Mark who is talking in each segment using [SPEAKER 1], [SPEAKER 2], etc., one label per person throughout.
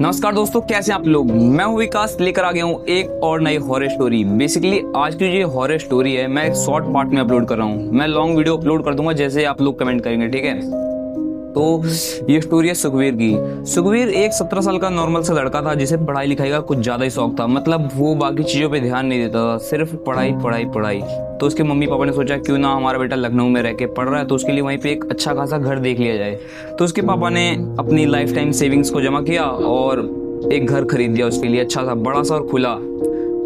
[SPEAKER 1] नमस्कार दोस्तों, कैसे हैं आप लोग। मैं हूं विकास, लेकर आ गया हूं एक और नई हॉरर स्टोरी। बेसिकली आज की जो हॉरर स्टोरी है मैं एक शॉर्ट पार्ट में अपलोड कर रहा हूं। मैं लॉन्ग वीडियो अपलोड कर दूंगा जैसे आप लोग कमेंट करेंगे, ठीक है। तो ये स्टोरी है सुखवीर की। सुखवीर एक 17 साल का नॉर्मल सा लड़का था जिसे पढ़ाई लिखाई का कुछ ज्यादा ही शौक था। मतलब वो बाकी चीजों पे ध्यान नहीं देता था, सिर्फ पढ़ाई पढ़ाई पढ़ाई। तो उसके मम्मी पापा ने सोचा क्यों ना हमारा बेटा लखनऊ में रह के पढ़ रहा है तो उसके लिए वहीं पे एक अच्छा खासा घर देख लिया जाए। तो उसके पापा ने अपनी लाइफ टाइम सेविंग्स को जमा किया और एक घर खरीद दिया उसके लिए, अच्छा सा बड़ा सा और खुला।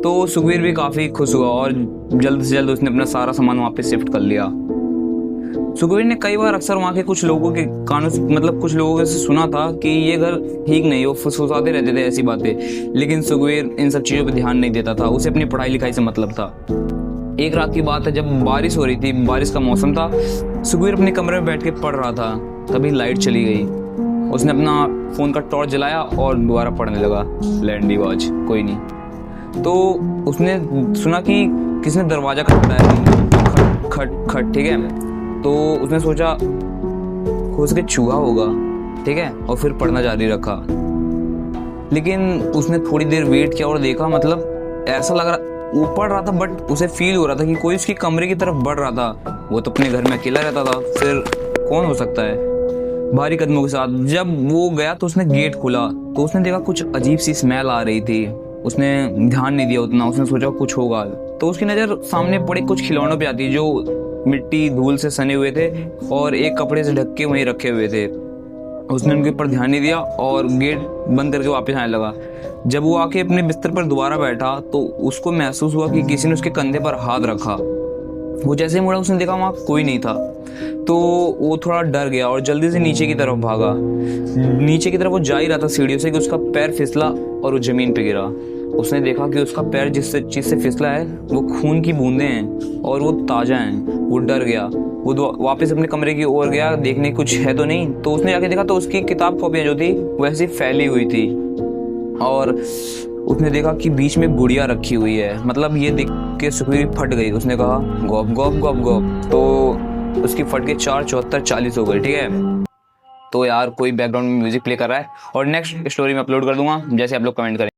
[SPEAKER 1] तो सुखवीर भी काफी खुश हुआ और जल्द से जल्द उसने अपना सारा सामान वहाँ पे शिफ्ट कर लिया। सुखवीर ने कई बार अक्सर वहाँ के कुछ लोगों के कानों से मतलब कुछ लोगों से सुना था कि ये घर ठीक नहीं, वो फुसफुसाते रहते थे ऐसी बातें। लेकिन सुखवीर इन सब चीज़ों पे ध्यान नहीं देता था, उसे अपनी पढ़ाई लिखाई से मतलब था। एक रात की बात है, जब बारिश हो रही थी, बारिश का मौसम था, सुखवीर अपने कमरे में बैठ के पढ़ रहा था। तभी लाइट चली गई। उसने अपना फ़ोन का टॉर्च जलाया और दोबारा पढ़ने लगा। लैंडी आवाज, कोई नहीं। तो उसने सुना कि किसने दरवाज़ा खटखटाया, खट खट खट, ठीक है। तो उसने सोचा हो सके चूहा होगा, ठीक है, और फिर पढ़ना जारी रखा। लेकिन उसने थोड़ी देर वेट किया और देखा, मतलब ऐसा लग रहा वो पढ़ रहा था बट उसे फील हो रहा था कि कोई उसकी कमरे की तरफ बढ़ रहा था। वो तो अपने घर में अकेला रहता था, फिर कौन हो सकता है। भारी कदमों के साथ जब वो गया तो उसने गेट खोला तो उसने देखा कुछ अजीब सी स्मेल आ रही थी। उसने ध्यान नहीं दिया उतना, उसने सोचा कुछ होगा। तो उसकी नज़र सामने पड़े कुछ खिलौनों पे आती जो मिट्टी धूल से सने हुए थे और एक कपड़े से ढक के वहीं रखे हुए थे। उसने उनके ऊपर ध्यान नहीं दिया और गेट बंद करके वापस आने लगा। जब वो आके अपने बिस्तर पर दोबारा बैठा तो उसको महसूस हुआ कि किसी ने उसके कंधे पर हाथ रखा। वो जैसे ही मुड़ा उसने देखा वहाँ कोई नहीं था। तो वो थोड़ा डर गया और जल्दी से नीचे की तरफ भागा। नीचे की तरफ वो जा ही रहा था सीढ़ियों से कि उसका पैर फिसला और वो जमीन पे गिरा। उसने देखा कि उसका पैर जिस चीज से फिसला है वो खून की बूंदें हैं और वो ताजा हैं। वो डर गया। वो वापस अपने कमरे की ओर गया देखने कुछ है तो नहीं। तो उसने जाके देखा तो उसकी किताब कॉपियां जो थी वैसे फैली हुई थी और उसने देखा कि बीच में गुड़िया रखी हुई है। मतलब ये देख के सुखवीर फट गई। उसने कहा गॉप गॉप गॉप गॉप। तो उसकी फट के 4 74 40 हो गई, ठीक है। तो यार कोई बैकग्राउंड में म्यूजिक प्ले कर रहा है और नेक्स्ट स्टोरी में अपलोड कर दूंगा जैसे आप लोग कमेंट करें।